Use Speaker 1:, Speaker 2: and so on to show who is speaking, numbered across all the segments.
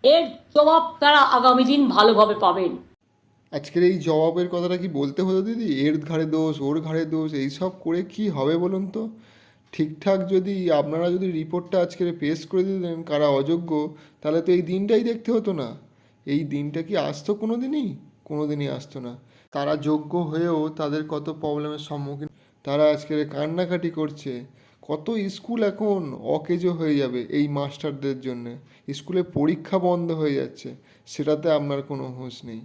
Speaker 1: এর জবাব তারা আগামী দিন ভালোভাবে পাবেন।
Speaker 2: আজকের এই জবাবের কথাটা কি বলতে হতো দিদি? এর ঘাড়ে দোষ, ওর ঘাড়ে দোষ, এইসব করে কি হবে বলুন তো? ঠিকঠাক যদি আপনারা যদি রিপোর্টটা আজকের পেশ করে দিতেন কারা অযোগ্য, তাহলে তো এই দিনটাই দেখতে হতো না। এই দিনটা কি আসতো কোনো দিনই? কোনো দিনই আসতো না। তারা যোগ্য হয়েও তাদের কত প্রবলেমের সম্মুখীন, তারা আজকের কান্নাকাটি করছে। কত স্কুল এখন অকেজো হয়ে যাবে এই মাস্টারদের জন্যে। স্কুলে পরীক্ষা বন্ধ হয়ে যাচ্ছে, সেটাতে আপনার কোনো হুঁশ নেই।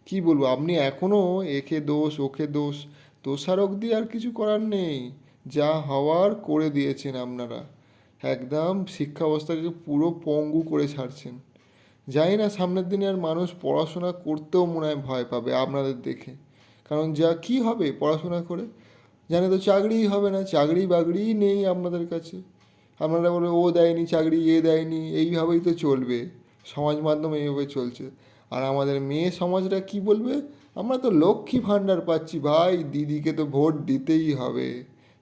Speaker 2: কি বলবো, আপনি এখনও একে দোষ ওকে দোষ, দোষারোপ দিয়ে আর কিছু করার নেই। যা হওয়ার করে দিয়েছেন আপনারা, একদম শিক্ষা ব্যবস্থাকে পুরো পঙ্গু করে ছাড়ছেন। জানি না সামনের দিনে আর মানুষ পড়াশোনা করতেও মনে হয় ভয় পাবে আপনাদের দেখে। কারণ যা কি হবে পড়াশোনা করে, জানে তো চাকরিই হবে না, চাকরি বাকরিই নেই আপনাদের কাছে। আপনারা বলে ও দেয়নি চাকরি, এ দেয়নি, এইভাবেই তো চলবে। সমাজ মাধ্যম এইভাবে চলছে। আর আমাদের মেয়ে সমাজটা কি বলবে? আমরা তো লক্ষ্মী ভাণ্ডার পাচ্ছি ভাই, দিদিকে তো ভোট দিতেই হবে,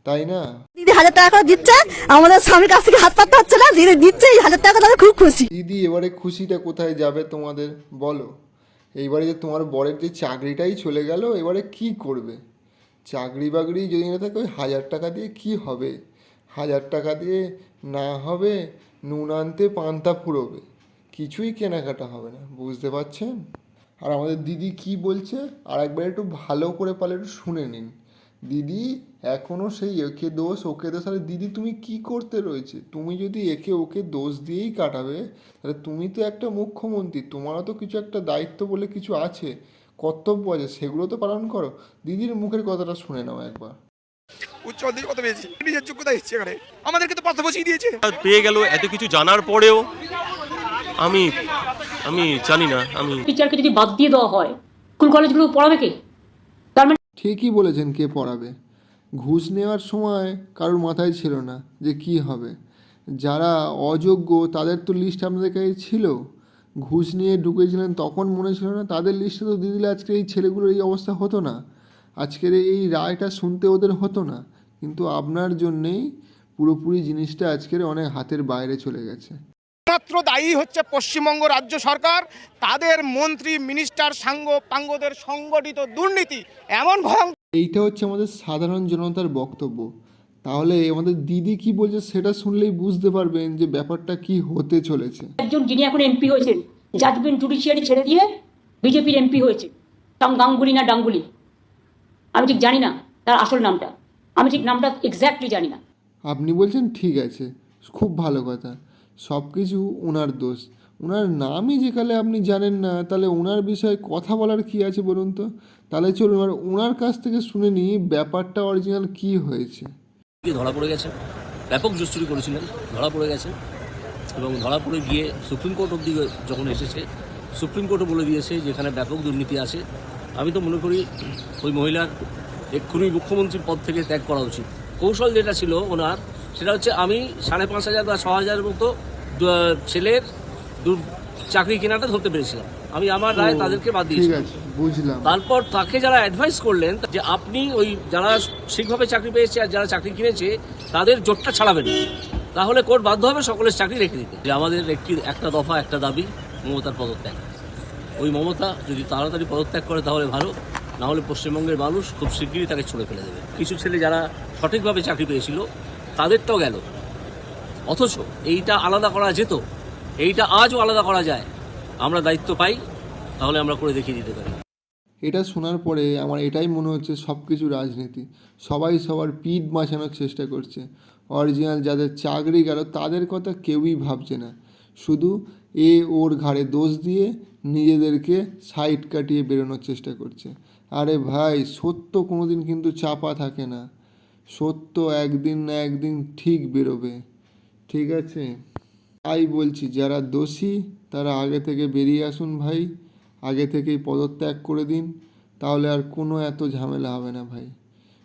Speaker 2: তাই না?
Speaker 3: দিদি 1,000 টাকা করে দিচ্ছে, আমাদের স্বামীর কাছ থেকে হাত পাততে হচ্ছে না, দিদি দিচ্ছে এই 1,000 টাকা, তাদের খুব খুশি।
Speaker 2: দিদি এবারে খুশিটা কোথায় যাবে তোমাদের বলো? এইবারে যে তোমার বরের যে চাকরিটাই চলে গেল, এবারে কি করবে? চাকরি বাকরি যদি না থাকে ওই 1,000 টাকা দিয়ে কি হবে? 1,000 টাকা দিয়ে না হবে নুন আনতে পান্তা ফুরোবে, কিছুই কেনাকাটা হবে না, বুঝতে পারছেন? আর আমাদের দিদি কি বলছে আর একবার একটু ভালো করে পারলে একটু শুনে নিন। দিদি এখনও সেই একে দোষ ওকে দোষ। আরে দিদি তুমি কি করতে রয়েছে? তুমি যদি একে ওকে দোষ দিয়েই কাটাবে, তাহলে তুমি তো একটা মুখ্যমন্ত্রী, তোমারও তো কিছু একটা দায়িত্ব বলে কিছু আছে, কর্তব্য আছে, সেগুলো তো পালন করো। দিদির মুখের কথাটা শুনে নাও একবার।
Speaker 4: উচ্চ মাধ্যমিক কত পেয়েছি, নিজের যোগ্যতা ইচ্ছে এখানে আমাদেরকে তো পাশে বসিয়ে দিয়েছে।
Speaker 5: পেয়ে গেল, এত কিছু জানার পরেও আমি আমি জানি না। আমি
Speaker 1: টিচারকে যদি বাদ দিয়ে দেওয়া হয়, স্কুল কলেজগুলো পড়াবে কে? তার মানে
Speaker 2: ঠিকই বলেছেন, কে পড়াবে? ঘুষ নেওয়ার সময় কারোর মাথায় ছিল না যে কি হবে। যারা অযোগ্য তাদের তো লিস্ট আপনাদের কাছে ছিল, ঘুষ নিয়ে ঢুকেছিলেন তখন মনে ছিল না? তাদের লিস্টে তো দিয়ে দিলে আজকে এই ছেলেগুলোর এই অবস্থা হতো না, আজকের এই রায়টা শুনতে ওদের হতো না। কিন্তু আপনার জন্যেই পুরোপুরি জিনিসটা আজকের অনেক হাতের বাইরে চলে গেছে।
Speaker 4: মাত্র দায়ী হচ্ছে পশ্চিমবঙ্গ রাজ্য সরকার, তাদের মন্ত্রী মিনিস্টার সাঙ্গ পাঙ্গদের সংগঠিত দুর্নীতি এমন ভয়ঙ্কর।
Speaker 2: এইটা হচ্ছে আমাদের সাধারণ জনতার বক্তব্য। তাহলে আমাদের দিদি কি বলছে সেটা শুনলেই বুঝতে পারবেন যে ব্যাপারটা কি হতে চলেছে।
Speaker 1: একজন যিনি এখন এমপি হয়েছেন, জাজমেন্ট জুডিশিয়ারি ছেড়ে দিয়ে বিজেপির এমপি হয়েছে, গাঙ্গুলি না ডাঙ্গুলি, আমি ঠিক জানি না তার আসল নামটা, আমি ঠিক নামটা এক্স্যাক্টলি জানি না।
Speaker 2: আপনি বলছেন ঠিক আছে, খুব ভালো কথা, সব কিছু ওনার দোষ। ওনার নামই যেখানে আপনি জানেন না, তাহলে ওনার বিষয়ে কথা বলার কি আছে বলুন তো? তাহলে চলুন আর ওনার কাছ থেকে শুনে নিই ব্যাপারটা অরিজিনাল কি হয়েছে।
Speaker 6: ধরা পড়ে গেছে, ব্যাপক জুস্তুরি করেছিলেন, ধরা পড়ে গেছে এবং ধরা পড়ে গিয়ে সুপ্রিম কোর্ট অবধি যখন এসেছে, সুপ্রিম কোর্টও বলে দিয়েছে যেখানে ব্যাপক দুর্নীতি আছে। আমি তো মনে করি ওই মহিলার এক্ষুনি মুখ্যমন্ত্রীর পদ থেকে ত্যাগ করা উচিত। কৌশল যেটা ছিল ওনার, সেটা হচ্ছে আমি 5,500 বা 6,000 মতো ছেলের চাকরি কেনাটা ধরতে পেরেছিলাম, আমি আমার রায় তাদেরকে বাদ
Speaker 2: ঠিক
Speaker 6: দিয়েছি।
Speaker 2: আছে, বুঝলাম।
Speaker 6: তারপর তাকে যারা অ্যাডভাইস করলেন যে আপনি ওই যারা ঠিকভাবে চাকরি পেয়েছে আর যারা চাকরি কিনেছে তাদের জোটটা ছাড়াবেন, তাহলে কোর্ট বাধ্য হবে সকলের চাকরি রেখে দিতে। যে আমাদের একটা দফা একটা দাবি, মমতার পদত্যাগ। ওই মমতা যদি তাড়াতাড়ি পদত্যাগ করে তাহলে ভালো, না হলে পশ্চিমবঙ্গের মানুষ খুব শিগগিরই তাকে ছুঁড়ে ফেলে দেবে। কিছু ছেলে যারা সঠিকভাবে চাকরি পেয়েছিল তাদেরটাও গেল, অথচ এইটা আলাদা করা যেত, এইটা আজও আলাদা করা যায়। আমরা দায়িত্ব পাই, তাহলে আমরা করে দেখিয়ে দিতে পারি।
Speaker 2: এটা শোনার পরে আমার এটাই মনে হচ্ছে সব কিছু রাজনীতি, সবাই সবার পিঠ বাঁচানোর চেষ্টা করছে। অরিজিনাল যাদের চাকরি গেল তাদের কথা কেউই ভাবছে না, শুধু এ ওর ঘাড়ে দোষ দিয়ে নিজেদেরকে সাইড কাটিয়ে বেরোনোর চেষ্টা করছে। আরে ভাই, সত্য কোনো দিন কিন্তু চাপা থাকে না, সত্য একদিন না একদিন ঠিক বেরোবে, ঠিক আছে? তাই বলছি যারা দোষী তারা আগে থেকে বেরিয়ে আসুন ভাই, আগে থেকেই পদত্যাগ করে দিন, তাহলে আর কোনো এত ঝামেলা হবে না ভাই,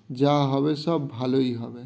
Speaker 2: যা হবে সব ভালোই হবে।